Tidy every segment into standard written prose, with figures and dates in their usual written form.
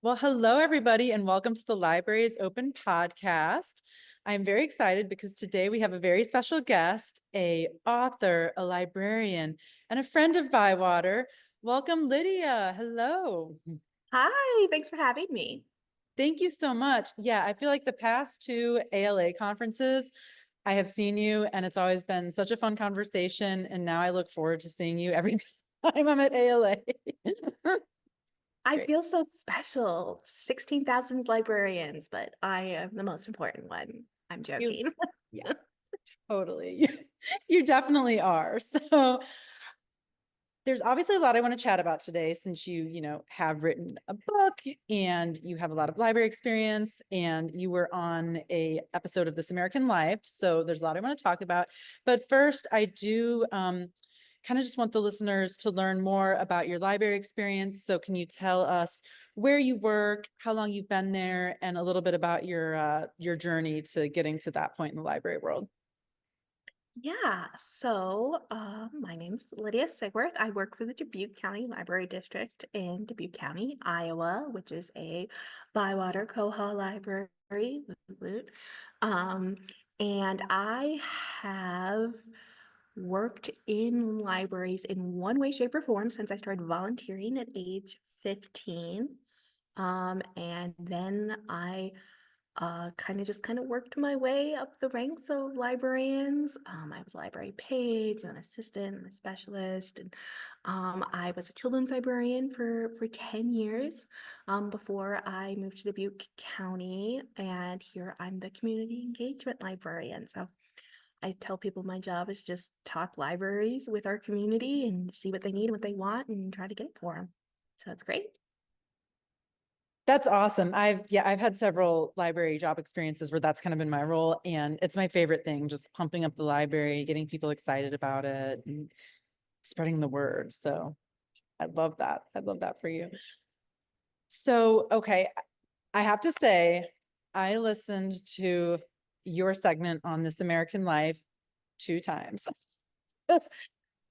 Well, hello, everybody, and welcome to the Library's Open Podcast. I'm very excited because today we have a very special guest, a author, a librarian, and a friend of ByWater. Welcome, Lydia. Hello. Hi, thanks for having me. Thank you so much. Yeah, I feel like the past two ALA conferences, I have seen you, and it's always been such a fun conversation. And now I look forward to seeing you every time I'm at ALA. I Great. feel so special. 16,000 librarians, but I am the most important one. I'm You, joking. yeah, totally. You definitely are. So there's obviously a lot I want to chat about today since you have written a book and you have a lot of library experience and you were on a episode of This American Life. So there's a lot I want to talk about. But first, I do kind of just want the listeners to learn more about your library experience. So can you tell us where you work, how long you've been there, and a little bit about your journey to getting to that point in the library world? My name's Lydia Sigwarth. I work for the Dubuque County Library District in Dubuque County, Iowa, which is a ByWater Koha library. Woot woot. Um, and I have worked in libraries in one way, shape, or form since I started volunteering at age 15. And then I kind of worked my way up the ranks of librarians. I was a library page, an assistant, a specialist, and I was a children's librarian for 10 years before I moved to Dubuque County, and here I'm the community engagement librarian. So I tell people my job is just talk libraries with our community and see what they need, what they want, and try to get it for them. So it's great. That's awesome. I've had several library job experiences where that's kind of been my role, and it's my favorite thing, just pumping up the library, getting people excited about it, and spreading the word. So I love that. I love that for you. So, okay, I have to say, I listened to your segment on This American Life 2 times.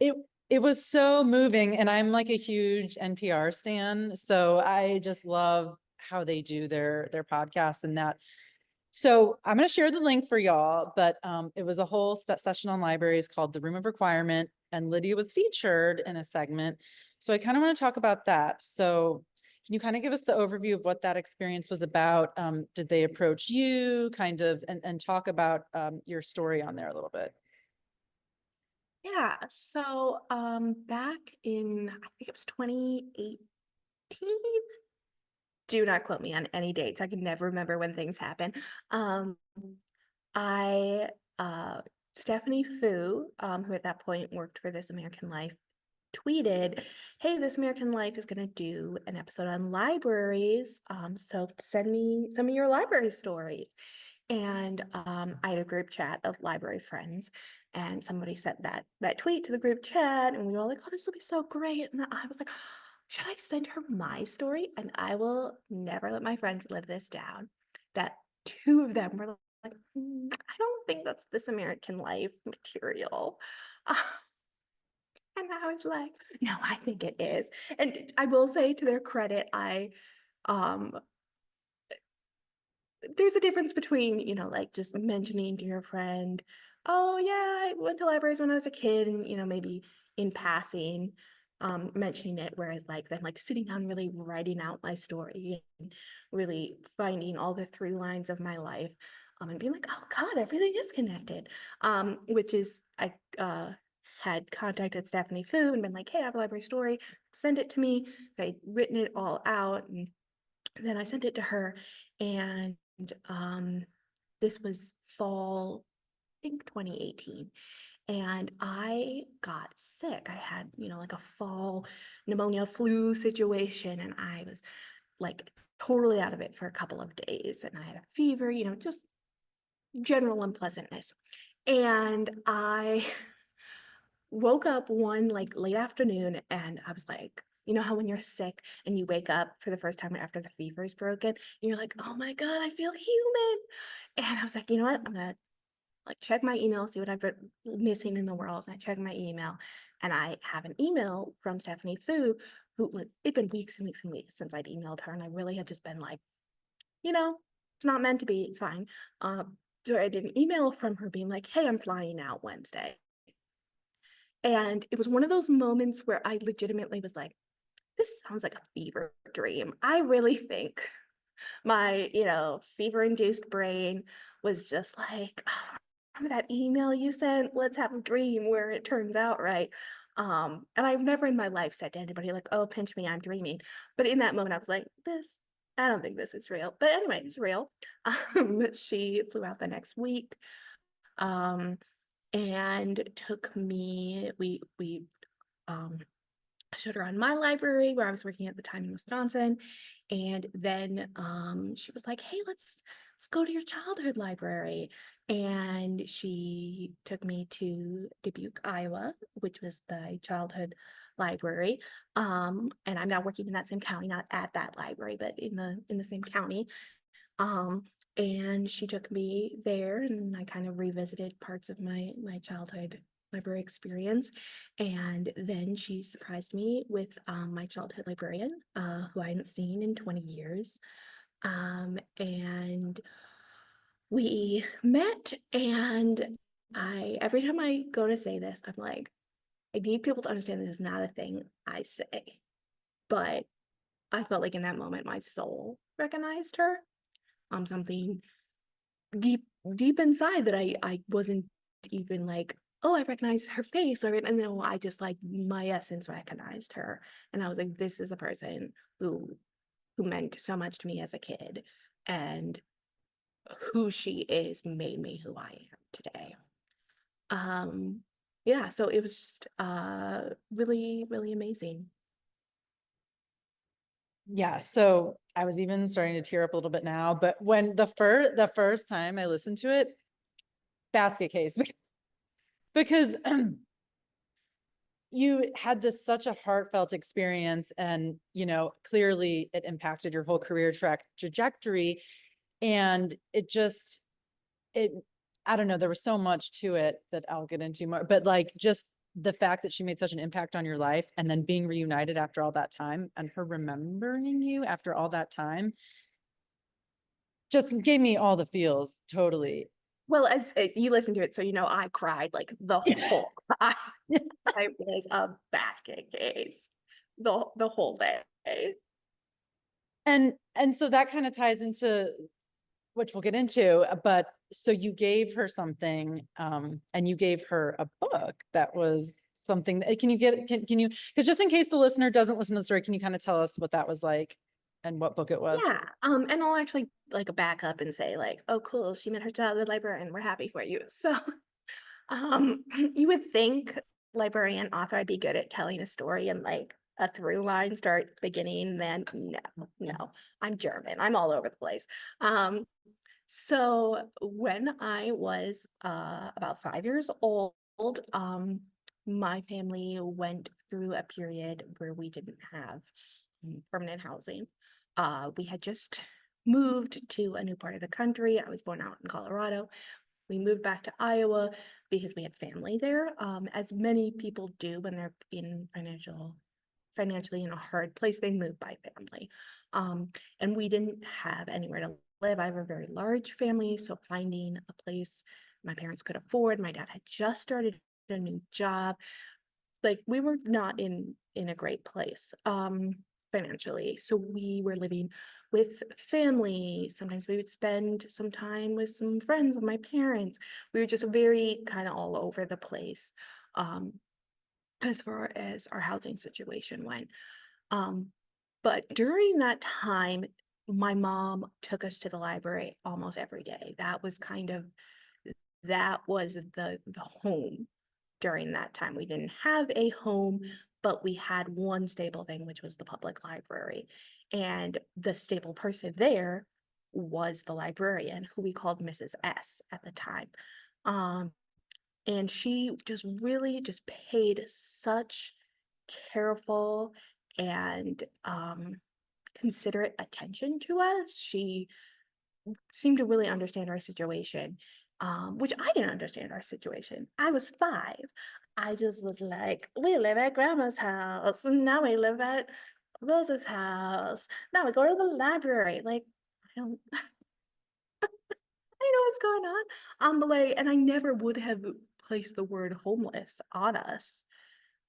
It it was so moving, and I'm like a huge NPR stan, so I just love how they do their podcast and that. So I'm going to share the link for y'all, but it was a whole session on libraries called The Room of Requirement, and Lydia was featured in a segment. So I kind of want to talk about that. So can you kind of give us the overview of what that experience was about? Did they approach you kind of and talk about your story on there a little bit? Back in, I think it was 2018. Do not quote me on any dates. I can never remember when things happen. Um, I Stephanie Fu, who at that point worked for This American Life, tweeted, "Hey, This American Life is going to do an episode on libraries. So send me some of your library stories." And I had a group chat of library friends, and somebody sent that tweet to the group chat, and we were all like, "Oh, this will be so great!" And I was like, "Should I send her my story?" And I will never let my friends live this down. That two of them were like, "I don't think that's This American Life material." And I was like, "No, I think it is." And I will say, to their credit, um there's a difference between, like just mentioning to your friend, "Oh yeah, I went to libraries when I was a kid," and maybe in passing, mentioning it, whereas like then like sitting down, really writing out my story and really finding all the through lines of my life, and being like, "Oh God, everything is connected." Which is I had contacted Stephanie Fu and been like, "Hey, I have a library story, send it to me." I'd written it all out, and then I sent it to her, and this was fall, I think 2018, and I got sick. I had, like a fall pneumonia flu situation, and I was like totally out of it for a couple of days, and I had a fever, just general unpleasantness. And I woke up one like late afternoon, and I was like, how when you're sick and you wake up for the first time after the fever's broken, and you're like, "Oh my God, I feel human." And I was like, "You know what? I'm gonna like check my email, see what I've been missing in the world." And I checked my email, and I have an email from Stephanie Fu it'd been weeks and weeks and weeks since I'd emailed her, and I really had just been like, it's not meant to be, it's fine. So I did an email from her being like, hey, I'm flying out Wednesday. And it was one of those moments where I legitimately was like, this sounds like a fever dream. I really think my, fever-induced brain was just like, oh, remember that email you sent? Let's have a dream where it turns out right. And I've never in my life said to anybody like, oh, pinch me, I'm dreaming. But in that moment, I was like, I don't think this is real. But anyway, it's real. She flew out the next week. And took me, we showed her on my library where I was working at the time in Wisconsin. And then she was like, hey, let's go to your childhood library. And she took me to Dubuque, Iowa, which was the childhood library. And I'm now working in that same county, not at that library, but in the same county. And she took me there, and I kind of revisited parts of my childhood library experience. And then she surprised me with my childhood librarian, who I hadn't seen in 20 years. And we met, and every time I go to say this, I'm like, I need people to understand this is not a thing I say. But I felt like in that moment, my soul recognized her. Something deep inside that I wasn't even like, oh, I recognize her face, and then I just like my essence recognized her, and I was like, this is a person who meant so much to me as a kid, and who she is made me who I am today. Yeah, so it was just really, really amazing. Yeah, so I was even starting to tear up a little bit now, but when the first time I listened to it, basket case, because you had this such a heartfelt experience, and clearly it impacted your whole career trajectory, and it I don't know, there was so much to it that I'll get into more, but like just the fact that she made such an impact on your life, and then being reunited after all that time, and her remembering you after all that time just gave me all the feels. Totally. Well, as you listen to it, so I cried like the whole I was a basket case the whole day. And so that kind of ties into, which we'll get into, but so you gave her something, and you gave her a book that was something that, can you, because just in case the listener doesn't listen to the story, can you kind of tell us what that was like and what book it was? Yeah, and I'll actually like back up and say like, oh, cool, she met her childhood librarian. We're happy for you. So, you would think librarian author, I'd be good at telling a story and like a through line, start beginning. Then no, I'm German. I'm all over the place. So when I was about 5 years old, my family went through a period where we didn't have permanent housing. We had just moved to a new part of the country. I was born out in Colorado. We moved back to Iowa because we had family there, as many people do when they're in financially in a hard place, they move by family. And we didn't have anywhere to live. I have a very large family, so finding a place my parents could afford. My dad had just started a new job. Like we were not in a great place financially. So we were living with family. Sometimes we would spend some time with some friends of my parents. We were just very kind of all over the place. As far as our housing situation went. But during that time, my mom took us to the library almost every day. That was the home during that time. We didn't have a home, but we had one stable thing, which was the public library. And the stable person there was the librarian, who we called Mrs. S at the time. And she just really just paid such careful and considerate attention to us. She seemed to really understand our situation. which I didn't understand our situation. I was 5. I just was like, we live at grandma's house. And now we live at Rose's house. Now we go to the library. Like, I don't, I know what's going on. But like, and I never would have placed the word homeless on us.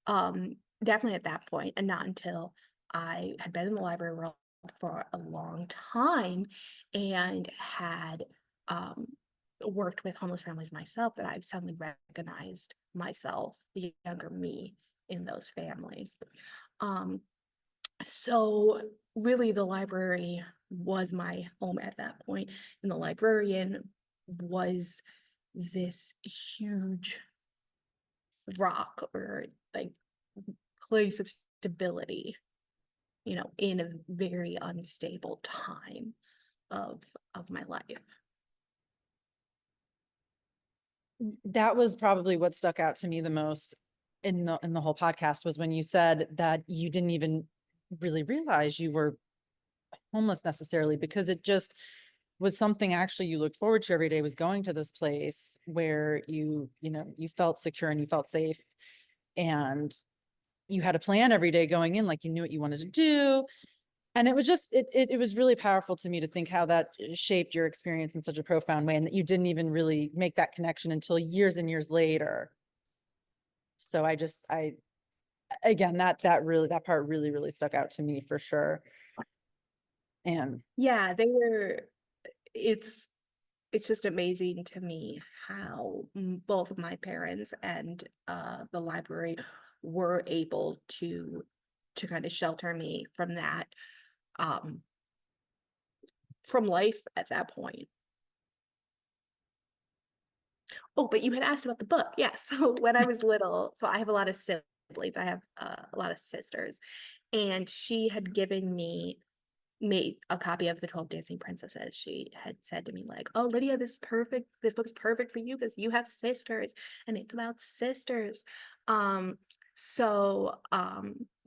Definitely at that point, and not until I had been in the library world for a long time and had um, worked with homeless families myself, that I suddenly recognized myself, the younger me, in those families. Um, so really the library was my home at that point, and the librarian was this huge rock, or like place of stability, in a very unstable time of my life. That was probably what stuck out to me the most in the whole podcast, was when you said that you didn't even really realize you were homeless necessarily, because it just was something actually you looked forward to every day, was going to this place where you felt secure and you felt safe, and you had a plan every day going in, like you knew what you wanted to do. And it was just, it was really powerful to me to think how that shaped your experience in such a profound way, and that you didn't even really make that connection until years and years later. So again, that part really stuck out to me for sure. And Yeah, it's just amazing to me how both of my parents and the library were able to kind of shelter me from that, from life at that point. Oh, but you had asked about the book. Yeah. So when I was little, so I have a lot of siblings. I have a lot of sisters, and she had given me made a copy of the 12 Dancing Princesses. She had said to me like, "Oh, Lydia, this book's perfect for you because you have sisters and it's about sisters."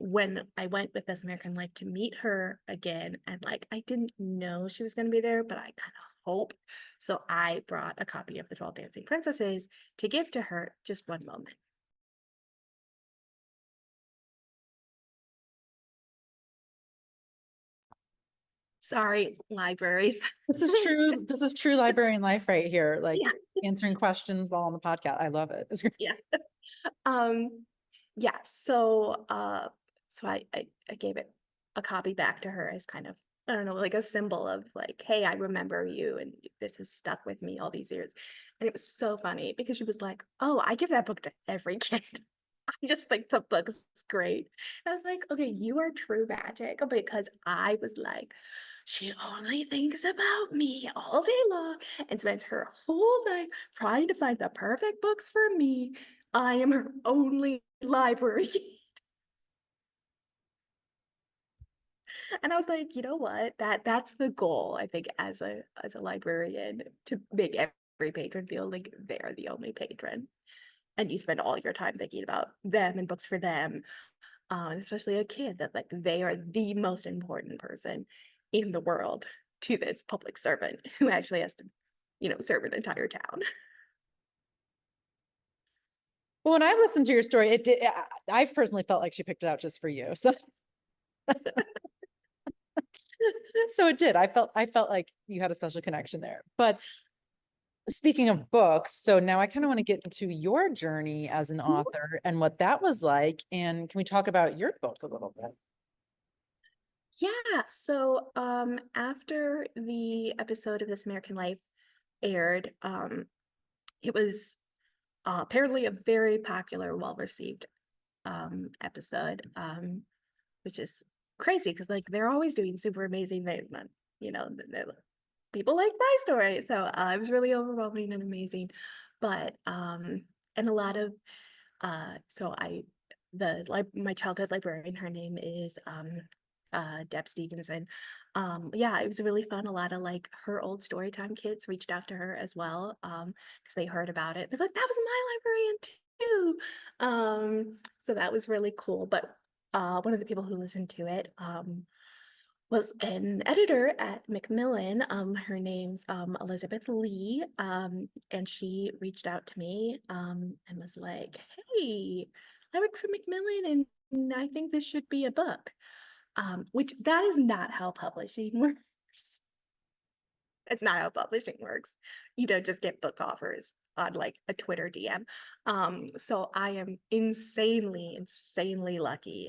When I went with This American Life to meet her again, and like I didn't know she was going to be there, but I kind of hoped. So I brought a copy of the 12 Dancing Princesses to give to her. Just one moment. Sorry, libraries. this is true. This is true librarian life right here. Like Yeah, answering questions while on the podcast. I love it. It's great. yeah. Um, yeah, so I gave it a copy back to her as kind of, I don't know, like a symbol of like, hey, I remember you and this has stuck with me all these years. And it was so funny because she was like, "Oh, I give that book to every kid." I just think the book's great. I was like, okay, you are true magic, because I was like, she only thinks about me all day long and spends her whole life trying to find the perfect books for me. I am her only library. And I was like, you know what? That's the goal, I think, as a librarian, to make every patron feel like they're the only patron. And you spend all your time thinking about them and books for them, especially a kid, that like they are the most important person in the world to this public servant who actually has to, serve an entire town. Well, when I listened to your story, it did. I've personally felt like she picked it out just for you. So, so it did. I felt like you had a special connection there. But speaking of books, so now I kind of want to get into your journey as an author and what that was like. And can we talk about your book a little bit? Yeah, so after the episode of This American Life aired, it was apparently a very popular, well-received episode, which is crazy because like they're always doing super amazing things, man. People like my story, so it was really overwhelming and amazing. But and a lot of so I the like my childhood librarian, her name is Deb Stevenson. Yeah, it was really fun. A lot of like her old storytime kids reached out to her as well, because they heard about it. They're like, that was my librarian too. So that was really cool. But one of the people who listened to it was an editor at Macmillan. Her name's Elizabeth Lee, and she reached out to me and was like, "Hey, I work for Macmillan, and I think this should be a book." Which that is not how publishing works. That's not how publishing works. You don't just get book offers on like a Twitter DM. So I am insanely lucky.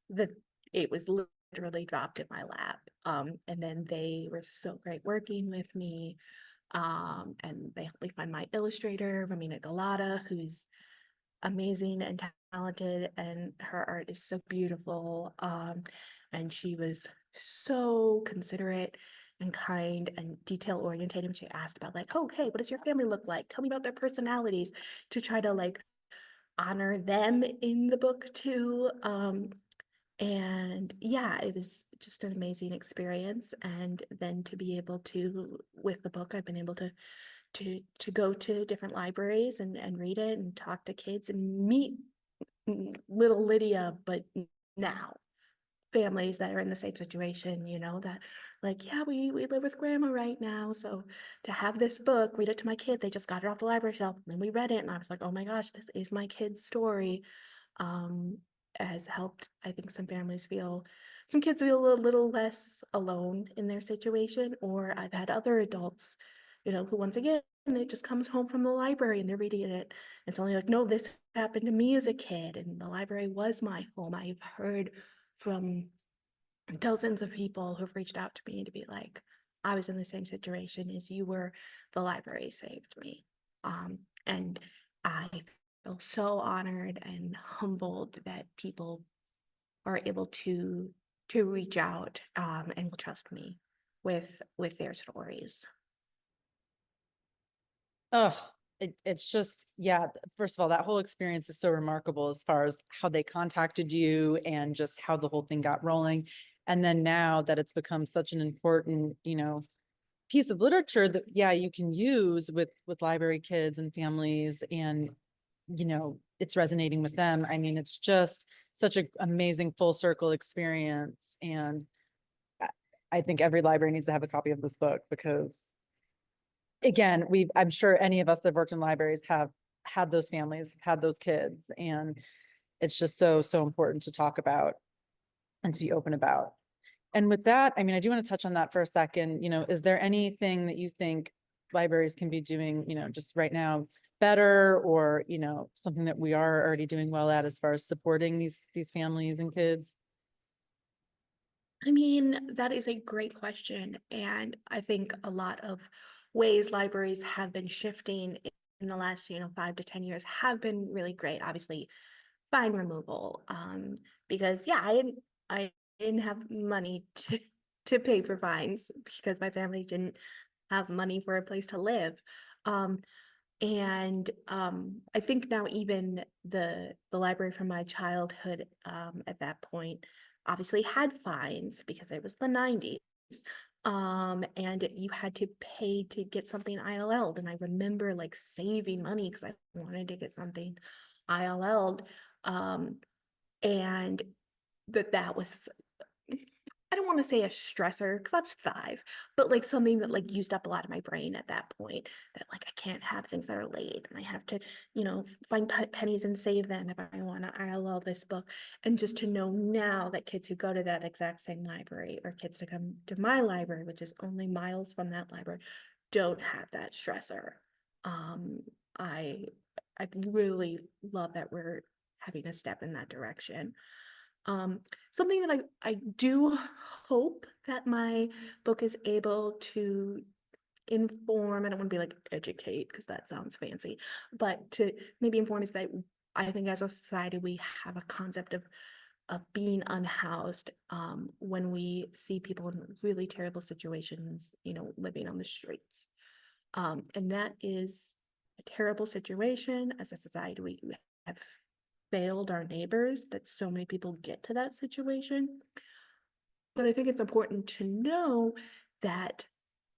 That it was literally dropped in my lap. And then they were so great working with me. And they helped me find my illustrator, Romina Galata, who's amazing and talented, and her art is so beautiful. And she was so considerate and kind and detail oriented. And she asked about like, "Oh, hey, what does your family look like? Tell me about their personalities," to try to like honor them in the book too. And yeah, it was just an amazing experience. And then to be able to, with the book, I've been able to go to different libraries and read it and talk to kids and meet little Lydia, but now families that are in the same situation, that like, yeah, we live with grandma right now. So to have this book, read it to my kid, they just got it off the library shelf, and then we read it, and I was like, oh my gosh, this is my kid's story. Um, has helped, I think, some kids feel a little less alone in their situation. Or I've had other adults, who once again, it just comes home from the library and they're reading it. It's only like, no, this happened to me as a kid, and the library was my home. I've heard from dozens of people who've reached out to me to be like, I was in the same situation as you were, the library saved me. And I feel so honored and humbled that people are able to reach out and will trust me with their stories. Oh, it's just, yeah, first of all, that whole experience is so remarkable as far as how they contacted you and just how the whole thing got rolling. And then now that it's become such an important, piece of literature that, yeah, you can use with library kids and families, and, it's resonating with them. I mean, it's just such an amazing full circle experience. And I I think every library needs to have a copy of this book because, again, I'm sure any of us that have worked in libraries have had those families, had those kids, and it's just so important to talk about and to be open about. And with that, I mean, I do want to touch on that for a second. Is there anything that you think libraries can be doing, just right now better, or, something that we are already doing well at as far as supporting these families and kids? I mean, that is a great question. And I think a lot of ways libraries have been shifting in the last, 5 to 10 years have been really great. Obviously, fine removal. Because yeah, I didn't have money to pay for fines because my family didn't have money for a place to live. Um, and I think now even the library from my childhood at that point obviously had fines because it was the 90s. And you had to pay to get something ILL'd. And I remember like saving money because I wanted to get something ILL'd. And that was, I don't want to say a stressor because that's 5, but like something that like used up a lot of my brain at that point, that like I can't have things that are late and I have to, find pennies and save them if I want to ILL this book. And just to know now that kids who go to that exact same library, or kids to come to my library, which is only miles from that library, don't have that stressor. Um, I I really love that we're having a step in that direction. Um, Something that I do hope that my book is able to inform, I don't want to be like educate because that sounds fancy, but to maybe inform, is that I think as a society we have a concept of being unhoused when we see people in really terrible situations, living on the streets. And that is a terrible situation. As a society, we have failed our neighbors that so many people get to that situation. But I think it's important to know that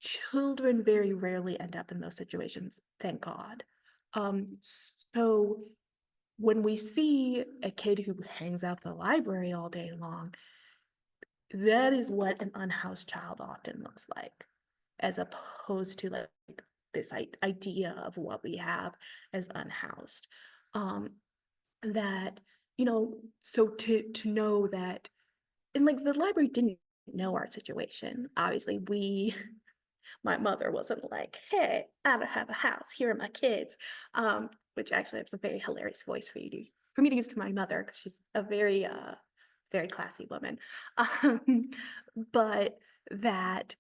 children very rarely end up in those situations, thank God. Um, so when we see a kid who hangs out the library all day long, that is what an unhoused child often looks like, as opposed to like this idea of what we have as unhoused. That, so to know that, and like the library didn't know our situation. Obviously, my mother wasn't like, hey, I don't have a house, here are my kids. Which actually has a very hilarious voice for me to use to my mother, because she's a very very classy woman. But that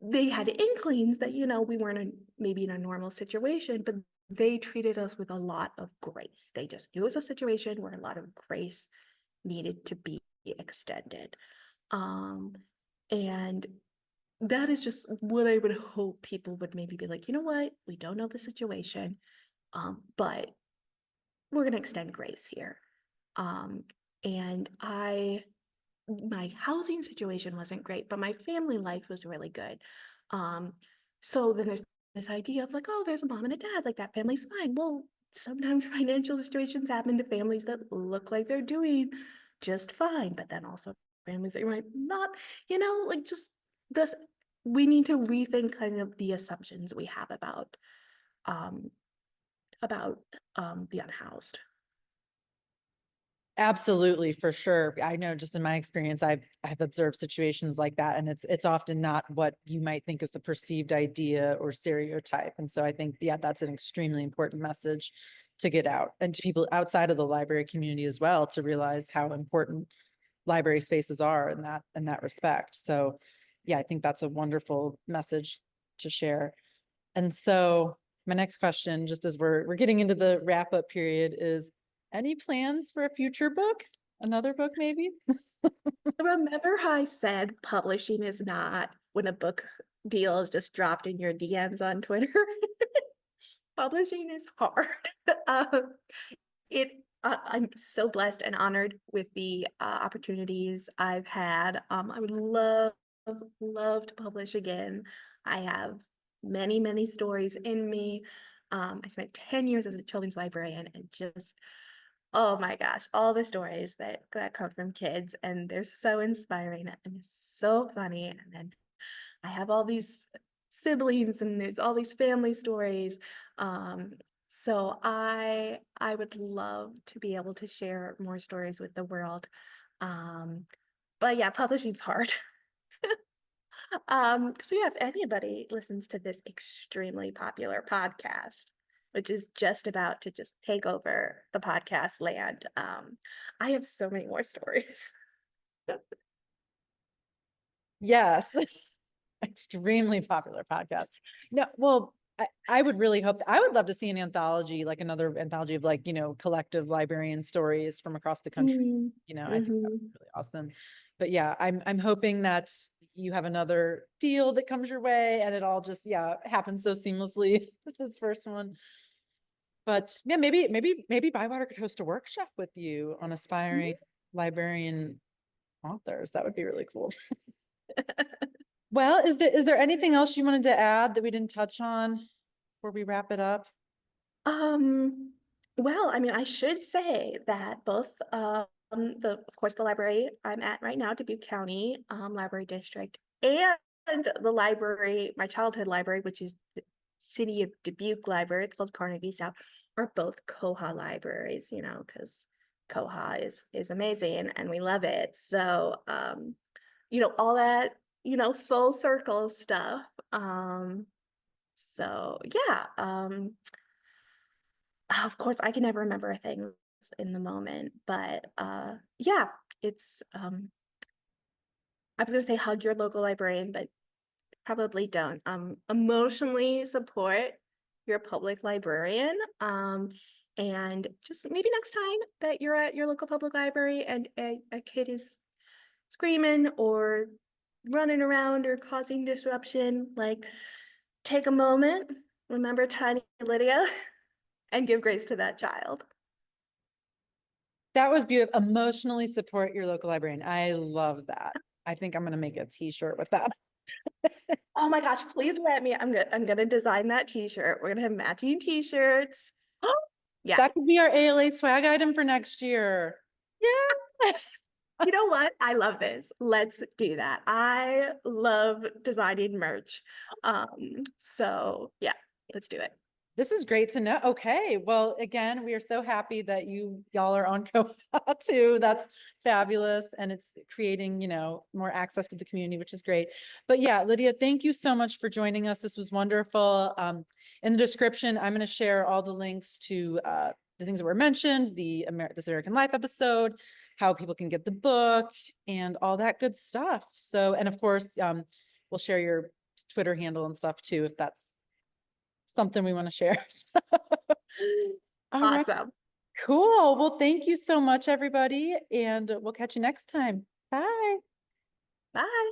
they had inklings that, we weren't maybe in a normal situation, but they treated us with a lot of grace. They just knew it was a situation where a lot of grace needed to be extended. And that is just what I would hope people would maybe be like, you know what, we don't know the situation, but we're going to extend grace here. And my housing situation wasn't great, but my family life was really good. So then there's this idea of like, oh, there's a mom and a dad, like that family's fine. Well, sometimes financial situations happen to families that look like they're doing just fine, but then also families that might not, like just this, we need to rethink kind of the assumptions we have um, the unhoused. Absolutely, for sure. I know just in my experience, I've observed situations like that, and it's often not what you might think is the perceived idea or stereotype. And so I think, yeah, that's an extremely important message to get out, and to people outside of the library community as well, to realize how important library spaces are in that respect. So yeah, I think that's a wonderful message to share. And so my next question, just as we're getting into the wrap up period, is any plans for a future book? Another book, maybe? So remember how I said publishing is not when a book deal is just dropped in your DMs on Twitter? Publishing is hard. Um, I'm so blessed and honored with the opportunities I've had. I would love to publish again. I have many stories in me. I spent 10 years as a children's librarian, and just, oh my gosh, all the stories that come from kids, and they're so inspiring and so funny. And then I have all these siblings, and there's all these family stories. So I would love to be able to share more stories with the world. But yeah, publishing's hard. So yeah, if anybody listens to this extremely popular podcast, which is just about to just take over the podcast land, I have so many more stories. Yes. Extremely popular podcast. No, well, I would really hope that I would love to see an anthology, like another anthology of like, collective librarian stories from across the country. I think that would be really awesome. But yeah, I'm hoping that you have another deal that comes your way and it all just, yeah, happens so seamlessly as this first one. But yeah, maybe ByWater could host a workshop with you on aspiring librarian authors. That would be really cool. Well, is there anything else you wanted to add that we didn't touch on before we wrap it up? Well, I mean, I should say that both of course the library I'm at right now, Dubuque County Library District, and the library, my childhood library, which is the City of Dubuque Library, it's called Carnegie South, are both Koha libraries, because Koha is amazing and we love it. So all that, full circle stuff. So yeah, of course I can never remember things in the moment, but yeah, it's I was gonna say hug your local librarian, but probably don't. Emotionally support your public librarian. And just maybe next time that you're at your local public library and a kid is screaming or running around or causing disruption, like take a moment, remember tiny Lydia, and give grace to that child. That was beautiful. Emotionally support your local librarian. I love that. I think I'm going to make a t-shirt with that. Oh my gosh, please let me. I'm gonna design that t-shirt. We're gonna have matching t-shirts. Yeah. That could be our ALA swag item for next year. Yeah. You know what? I love this. Let's do that. I love designing merch. So yeah, let's do it. This is great to know. Okay. Well, again, we are so happy that y'all are on Koha too. That's fabulous. And it's creating, more access to the community, which is great. But yeah, Lydia, thank you so much for joining us. This was wonderful. In the description, I'm going to share all the links to the things that were mentioned, This American Life episode, how people can get the book and all that good stuff. So, and of course, we'll share your Twitter handle and stuff too, if that's something we want to share. All right. Awesome. Cool. Well, thank you so much, everybody. And we'll catch you next time. Bye. Bye.